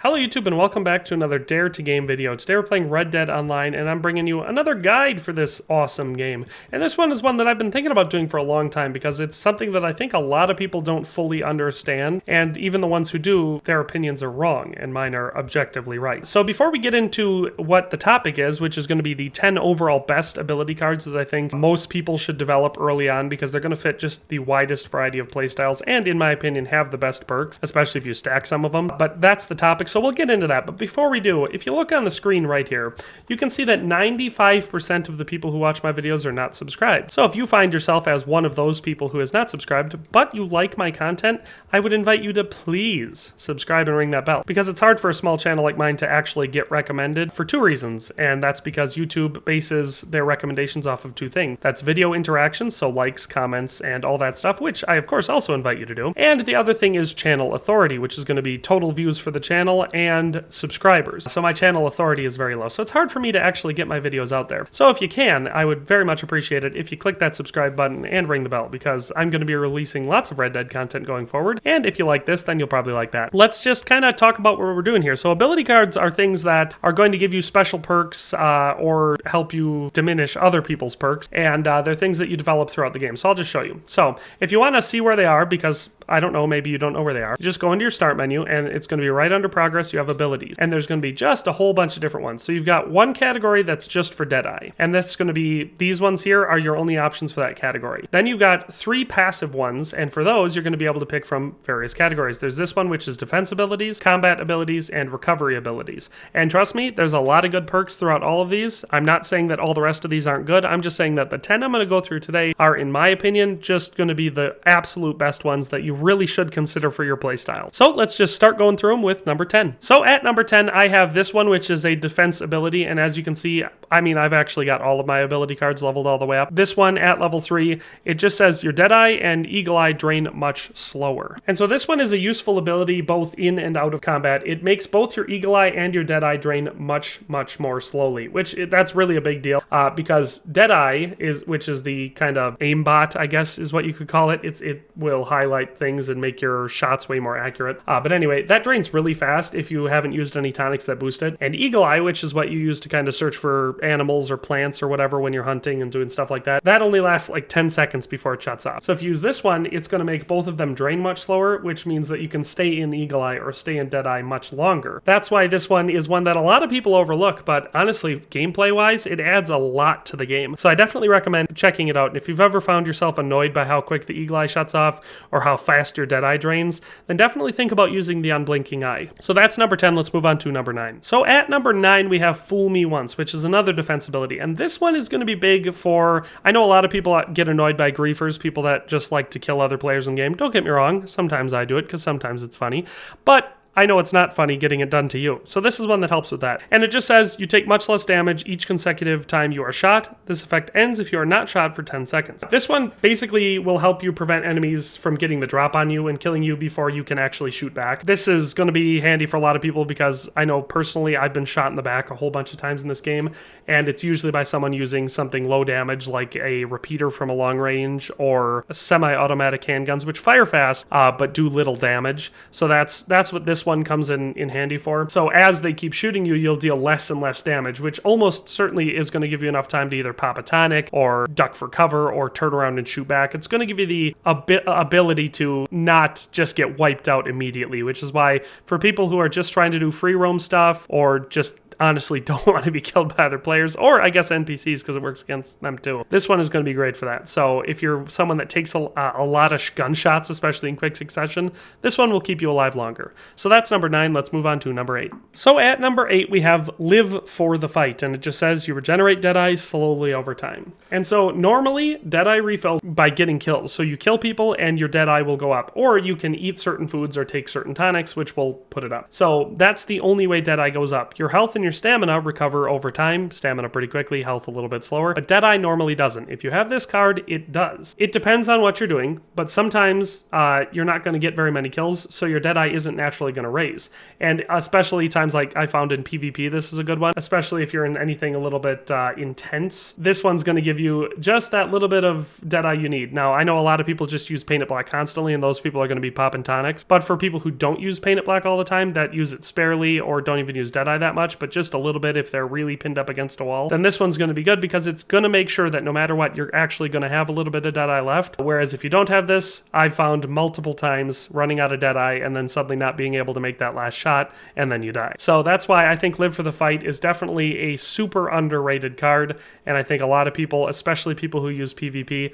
Hello YouTube and welcome back to another Dare to Game video. Today we're playing Red Dead Online and I'm bringing you another guide for this awesome game. And this one is one that I've been thinking about doing for a long time because it's something that I think a lot of people don't fully understand, and even the ones who do, their opinions are wrong and mine are objectively right. So before we get into what the topic is, which is going to be the 10 overall best ability cards that I think most people should develop early on because they're going to fit just the widest variety of playstyles and in my opinion have the best perks, especially if you stack some of them. But that's the topic. So we'll get into that. But before we do, if you look on the screen right here, you can see that 95% of the people who watch my videos are not subscribed. So if you find yourself as one of those people who is not subscribed, but you like my content, I would invite you to please subscribe and ring that bell. Because it's hard for a small channel like mine to actually get recommended for two reasons. And that's because YouTube bases their recommendations off of two things. That's video interactions, so likes, comments, and all that stuff, which I of course also invite you to do. And the other thing is channel authority, which is going to be total views for the channel and subscribers. So my channel authority is very low. So it's hard for me to actually get my videos out there. So if you can, I would very much appreciate it if you click that subscribe button and ring the bell, because I'm going to be releasing lots of Red Dead content going forward. And if you like this, then you'll probably like that. Let's just kind of talk about what we're doing here. So ability cards are things that are going to give you special perks or help you diminish other people's perks. And they're things that you develop throughout the game. So I'll just show you. So if you want to see where they are, because I don't know, maybe you don't know where they are, you just go into your start menu and it's going to be right under progress. You have abilities and there's going to be just a whole bunch of different ones. So you've got one category that's just for Deadeye, and that's going to be these ones here are your only options for that category. Then you've got three passive ones, and for those you're going to be able to pick from various categories. There's this one which is defense abilities, combat abilities, and recovery abilities. And trust me, there's a lot of good perks throughout all of these. I'm not saying that all the rest of these aren't good. I'm just saying that the 10 I'm going to go through today are, in my opinion, just going to be the absolute best ones that you really should consider for your playstyle. So let's just start going through them with number 10. So at number 10, I have this one, which is a defense ability. And as you can see, I mean, I've actually got all of my ability cards leveled all the way up. This one at level 3, it just says your Deadeye and Eagle Eye drain much slower. And so this one is a useful ability both in and out of combat. It makes both your Eagle Eye and your Deadeye drain much more slowly, which that's really a big deal because Deadeye which is the kind of aimbot, I guess is what you could call it. It will highlight things and make your shots way more accurate. But anyway, that drains really fast if you haven't used any tonics that boost it. And Eagle Eye, which is what you use to kind of search for animals or plants or whatever when you're hunting and doing stuff like that, that only lasts like 10 seconds before it shuts off. So if you use this one, it's going to make both of them drain much slower, which means that you can stay in Eagle Eye or stay in Deadeye much longer. That's why this one is one that a lot of people overlook, but honestly, gameplay-wise, it adds a lot to the game. So I definitely recommend checking it out. And if you've ever found yourself annoyed by how quick the Eagle Eye shuts off or how fast your Deadeye drains, then definitely think about using the unblinking eye. So that's number 10. Let's move on to number 9. So at number 9, we have Fool Me Once, which is another defense ability. And this one is going to be big for, I know a lot of people get annoyed by griefers, people that just like to kill other players in game. Don't get me wrong. Sometimes I do it because sometimes it's funny, but I know it's not funny getting it done to you. So this is one that helps with that. And it just says you take much less damage each consecutive time you are shot. This effect ends if you are not shot for 10 seconds. This one basically will help you prevent enemies from getting the drop on you and killing you before you can actually shoot back. This is going to be handy for a lot of people because I know personally I've been shot in the back a whole bunch of times in this game, and it's usually by someone using something low damage like a repeater from a long range or semi-automatic handguns, which fire fast but do little damage. So that's what this one comes in handy for. So as they keep shooting you, you'll deal less and less damage, which almost certainly is going to give you enough time to either pop a tonic or duck for cover or turn around and shoot back. It's going to give you the ability to not just get wiped out immediately, which is why for people who are just trying to do free roam stuff or just honestly don't want to be killed by other players, or I guess NPCs because it works against them too, this one is going to be great for that. So if you're someone that takes a lot of gunshots, especially in quick succession, this one will keep you alive longer. So that's number 9. Let's move on to number 8. So at number 8, we have Live for the Fight, and it just says you regenerate Deadeye slowly over time. And so normally Deadeye refills by getting kills. So you kill people and your Deadeye will go up, or you can eat certain foods or take certain tonics, which will put it up. So that's the only way Deadeye goes up. Your health and your your stamina recover over time, stamina pretty quickly, health a little bit slower, but Deadeye normally doesn't. If you have this card, it does. It depends on what you're doing, but sometimes you're not going to get very many kills, so your Deadeye isn't naturally going to raise. And especially times like I found in PvP, this is a good one, especially if you're in anything a little bit intense. This one's going to give you just that little bit of Deadeye you need. Now, I know a lot of people just use Paint It Black constantly, and those people are going to be popping tonics, but for people who don't use Paint It Black all the time, that use it sparely or don't even use Deadeye that much, but just a little bit if they're really pinned up against a wall, then this one's going to be good because it's going to make sure that no matter what, you're actually going to have a little bit of Deadeye left. Whereas if you don't have this, I've found multiple times running out of Deadeye and then suddenly not being able to make that last shot, and then you die. So that's why I think Live for the Fight is definitely a super underrated card, and I think a lot of people, especially people who use PvP,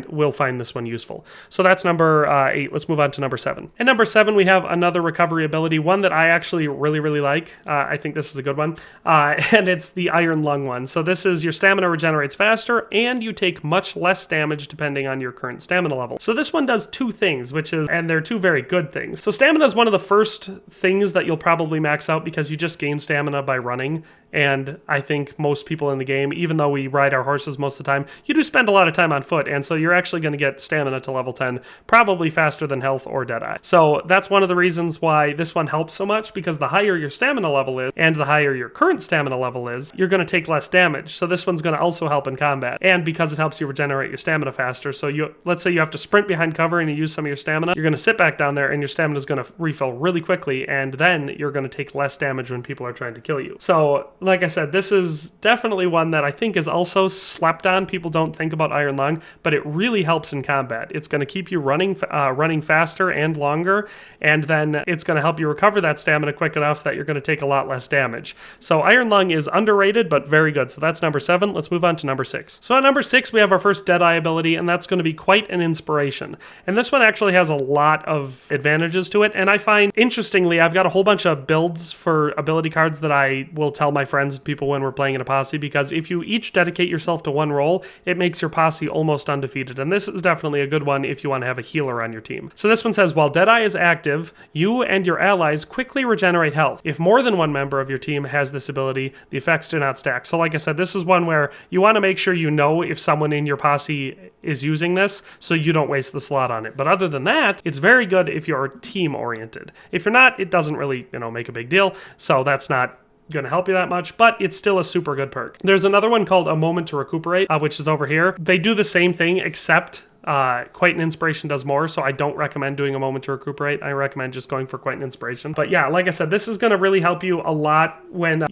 will find this one useful. So that's number 8. Let's move on to number 7. And number 7, we have another recovery ability, one that I actually really like. I think this is a good one, and it's the Iron Lung one. So this is your stamina regenerates faster, and you take much less damage depending on your current stamina level. So this one does two things, and they're two very good things. So stamina is one of the first things that you'll probably max out because you just gain stamina by running. And I think most people in the game, even though we ride our horses most of the time, you do spend a lot of time on foot, and so you're actually going to get stamina to level 10 probably faster than health or Deadeye. So that's one of the reasons why this one helps so much, because the higher your stamina level is and the higher your current stamina level is, you're going to take less damage. So this one's going to also help in combat, and because it helps you regenerate your stamina faster. So let's say you have to sprint behind cover and you use some of your stamina, you're going to sit back down there and your stamina is going to refill really quickly, and then you're going to take less damage when people are trying to kill you. So like I said, this is definitely one that I think is also slept on. People don't think about Iron Lung, but it really helps in combat. It's going to keep you running faster and longer, and then it's going to help you recover that stamina quick enough that you're going to take a lot less damage. So Iron Lung is underrated, but very good. So that's number 7. Let's move on to number 6. So at number 6, we have our first Deadeye ability, and that's going to be quite an inspiration. And this one actually has a lot of advantages to it, and I find, interestingly, I've got a whole bunch of builds for ability cards that I will tell my friends and people when we're playing in a posse, because if you each dedicate yourself to one role, it makes your posse almost undefeated, and this is definitely a good one if you want to have a healer on your team. So this one says, while Deadeye is active, you and your allies quickly regenerate health. If more than one member of your team has this ability, the effects do not stack. So like I said, this is one where you want to make sure you know if someone in your posse is using this, so you don't waste the slot on it. But other than that, it's very good if you're team oriented. If you're not, it doesn't really, make a big deal. So that's not going to help you that much, but it's still a super good perk. There's another one called A Moment to Recuperate, which is over here. They do the same thing, except Quite an Inspiration does more, so I don't recommend doing A Moment to Recuperate. I recommend just going for Quite an Inspiration. But yeah, like I said, this is going to really help you a lot when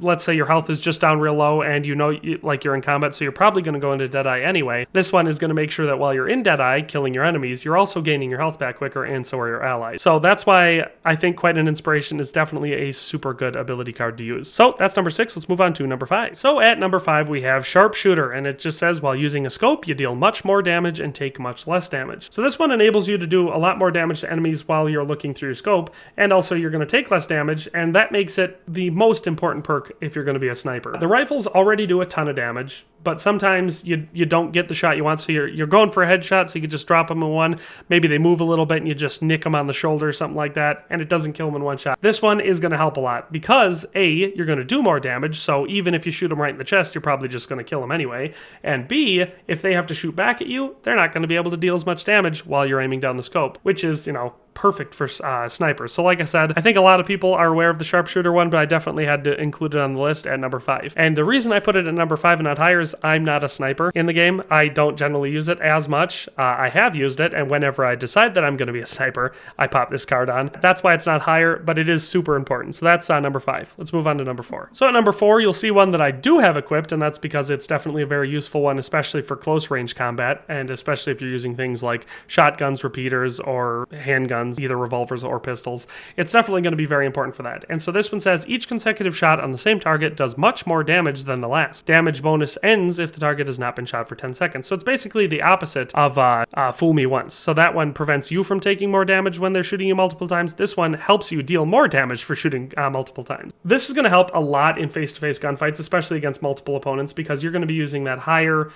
let's say your health is just down real low and you're in combat, so you're probably going to go into Deadeye anyway. This one is going to make sure that while you're in Deadeye, killing your enemies, you're also gaining your health back quicker, and so are your allies. So that's why I think Quite an Inspiration is definitely a super good ability card to use. So that's number 6. Let's move on to number 5. So at number 5, we have Sharpshooter, and it just says, while using a scope, you deal much more damage and take much less damage. So this one enables you to do a lot more damage to enemies while you're looking through your scope, and also you're going to take less damage, and that makes it the most important perk if you're going to be a sniper. The rifles already do a ton of damage, but sometimes you don't get the shot you want, so you're going for a headshot, so you can just drop them in one. Maybe they move a little bit and you just nick them on the shoulder or something like that, and it doesn't kill them in one shot. This one is going to help a lot because A, you're going to do more damage, so even if you shoot them right in the chest, you're probably just going to kill them anyway, and B, if they have to shoot back at you, they're not going to be able to deal as much damage while you're aiming down the scope, which is, perfect for snipers. So like I said, I think a lot of people are aware of the Sharpshooter one, but I definitely had to include it on the list at number 5. And the reason I put it at number 5 and not higher is I'm not a sniper in the game. I don't generally use it as much. I have used it, and whenever I decide that I'm going to be a sniper, I pop this card on. That's why it's not higher, but it is super important. So that's number 5. Let's move on to number 4. So at number 4, you'll see one that I do have equipped, and that's because it's definitely a very useful one, especially for close range combat, and especially if you're using things like shotguns, repeaters, or handguns, either revolvers or pistols. It's definitely going to be very important for that. And so this one says, each consecutive shot on the same target does much more damage than the last. Damage bonus ends if the target has not been shot for 10 seconds. So it's basically the opposite of Fool Me Once. So that one prevents you from taking more damage when they're shooting you multiple times. This one helps you deal more damage for shooting multiple times. This is going to help a lot in face-to-face gunfights, especially against multiple opponents, because you're going to be using that higher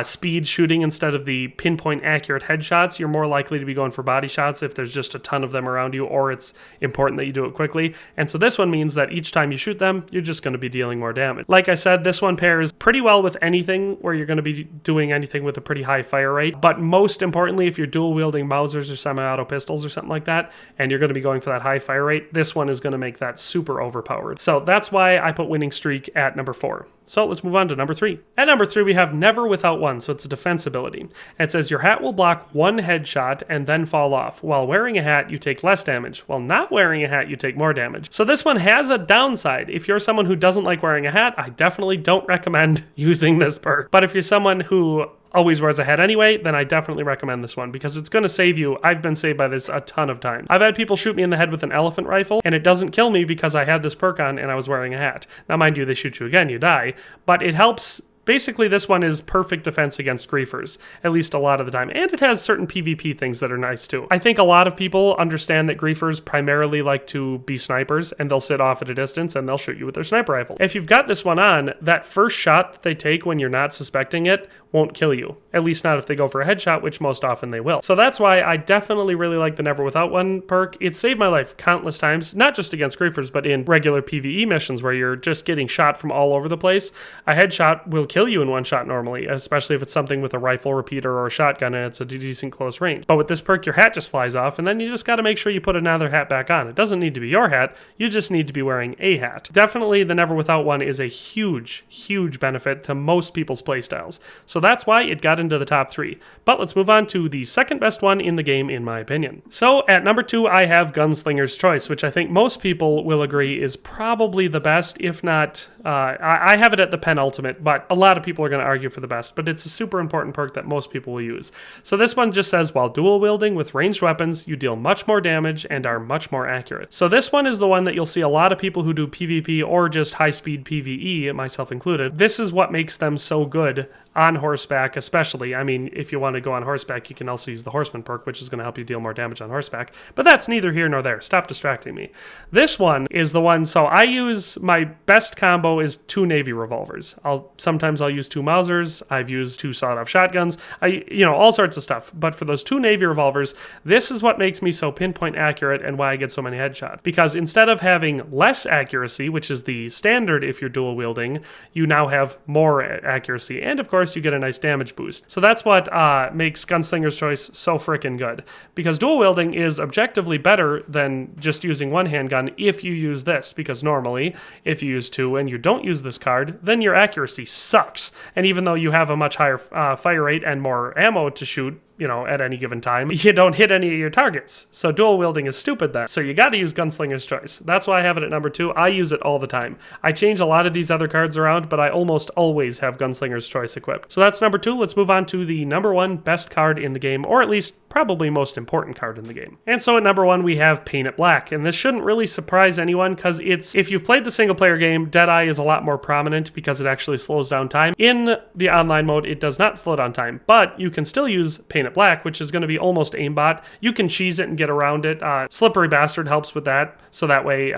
speed shooting instead of the pinpoint accurate headshots. You're more likely to be going for body shots if there's just just a ton of them around you, or it's important that you do it quickly. And so this one means that each time you shoot them, you're just going to be dealing more damage. Like I said, this one pairs pretty well with anything where you're going to be doing anything with a pretty high fire rate. But most importantly, if you're dual wielding Mausers or semi-auto pistols or something like that, and you're going to be going for that high fire rate, this one is going to make that super overpowered. So that's why I put winning streak at number 4. So let's move on to number 3. At number 3, we have Never Without One, so it's a defense ability. It says your hat will block one headshot and then fall off. While wearing a hat, you take less damage. While not wearing a hat, you take more damage. So this one has a downside. If you're someone who doesn't like wearing a hat, I definitely don't recommend using this perk. But if you're someone who always wears a hat anyway, then I definitely recommend this one because it's going to save you. I've been saved by this a ton of times. I've had people shoot me in the head with an elephant rifle, and it doesn't kill me because I had this perk on and I was wearing a hat. Now, mind you, they shoot you again, you die, but it helps. Basically, this one is perfect defense against griefers, at least a lot of the time. And it has certain PvP things that are nice too. I think a lot of people understand that griefers primarily like to be snipers, and they'll sit off at a distance and they'll shoot you with their sniper rifle. If you've got this one on, that first shot that they take when you're not suspecting it won't kill you. At least not if they go for a headshot, which most often they will. So that's why I definitely really like the Never Without One perk. It saved my life countless times, not just against griefers, but in regular PvE missions where you're just getting shot from all over the place. A headshot will kill you in one shot normally, especially if it's something with a rifle repeater or a shotgun and it's a decent close range. But with this perk, your hat just flies off, and then you just got to make sure you put another hat back on. It doesn't need to be your hat, you just need to be wearing a hat. Definitely the Never Without One is a huge, huge benefit to most people's playstyles. So that's why it got into the top 3. But let's move on to the second best one in the game, in my opinion. So at number 2, I have Gunslinger's Choice, which I think most people will agree is probably the best, if not, I have it at the penultimate, but a lot of people are going to argue for the best, but it's a super important perk that most people will use. So this one just says, while dual wielding with ranged weapons, you deal much more damage and are much more accurate. So this one is the one that you'll see a lot of people who do PvP or just high-speed PvE, myself included. This is what makes them so good on horseback, especially. I mean, if you want to go on horseback, you can also use the Horseman perk, which is going to help you deal more damage on horseback. But that's neither here nor there. Stop distracting me. This one is the one, so I use, my best combo is 2 Navy revolvers. Sometimes I'll use 2 Mausers. I've used 2 sawed-off shotguns. All sorts of stuff. But for those 2 Navy revolvers, this is what makes me so pinpoint accurate and why I get so many headshots. Because instead of having less accuracy, which is the standard if you're dual wielding, you now have more accuracy. And of course, you get a nice damage boost. So that's what makes Gunslinger's Choice so freaking good. Because dual wielding is objectively better than just using one handgun if you use this. Because normally, if you use 2 and you don't use this card, then your accuracy sucks. And even though you have a much higher fire rate and more ammo to shoot, at any given time, you don't hit any of your targets. So dual wielding is stupid then. So you got to use Gunslinger's Choice. That's why I have it at number 2. I use it all the time. I change a lot of these other cards around, but I almost always have Gunslinger's Choice equipped. So that's number 2. Let's move on to the number 1 best card in the game, or at least probably most important card in the game. And so at number 1, we have Paint It Black. And this shouldn't really surprise anyone because if you've played the single player game, Deadeye is a lot more prominent because it actually slows down time. In the online mode, it does not slow down time, but you can still use Paint It Black, which is going to be almost aimbot. You can cheese it and get around it. Slippery Bastard helps with that, so that way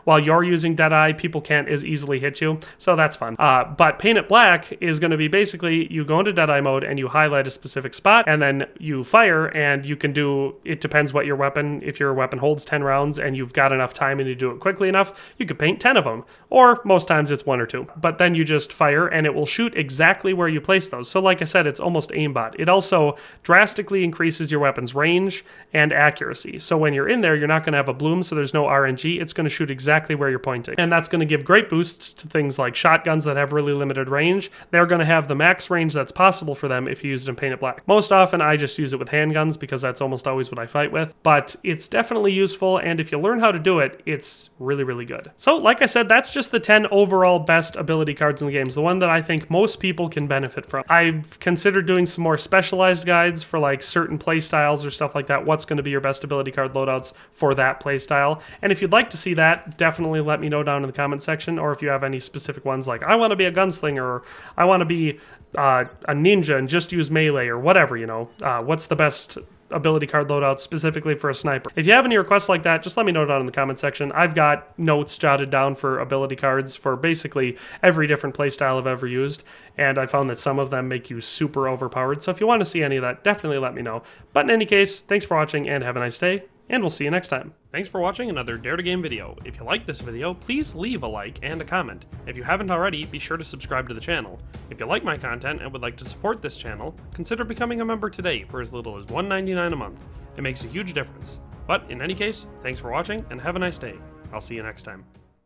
while you're using Deadeye, people can't as easily hit you, so that's fun. But Paint It Black is going to be basically you go into Deadeye mode and you highlight a specific spot and then you fire, and you can do, it depends what your weapon, if your weapon holds 10 rounds and you've got enough time and you do it quickly enough, you could paint 10 of them, or most times it's 1 or 2. But then you just fire and it will shoot exactly where you place those. So like I said, it's almost aimbot. It also drastically increases your weapon's range and accuracy. So when you're in there, you're not going to have a bloom, so there's no RNG. It's going to shoot exactly where you're pointing. And that's going to give great boosts to things like shotguns that have really limited range. They're going to have the max range that's possible for them if you use it in Paint It Black. Most often, I just use it with handguns because that's almost always what I fight with. But it's definitely useful, and if you learn how to do it, it's really, really good. So like I said, that's just the 10 overall best ability cards in the games, the one that I think most people can benefit from. I've considered doing some more specialized guides for like certain play styles or stuff like that. What's going to be your best ability card loadouts for that play style? And if you'd like to see that, definitely let me know down in the comment section. Or if you have any specific ones like I want to be a gunslinger, or I want to be a ninja and just use melee, or whatever, what's the best ability card loadout specifically for a sniper. If you have any requests like that, just let me know down in the comment section. I've got notes jotted down for ability cards for basically every different playstyle I've ever used, and I found that some of them make you super overpowered. So if you want to see any of that, definitely let me know. But in any case, thanks for watching and have a nice day, and we'll see you next time. Thanks for watching another Dare to Game video. If you like this video, please leave a like and a comment. If you haven't already, be sure to subscribe to the channel. If you like my content and would like to support this channel, consider becoming a member today for as little as $1.99 a month. It makes a huge difference. But in any case, thanks for watching and have a nice day. I'll see you next time.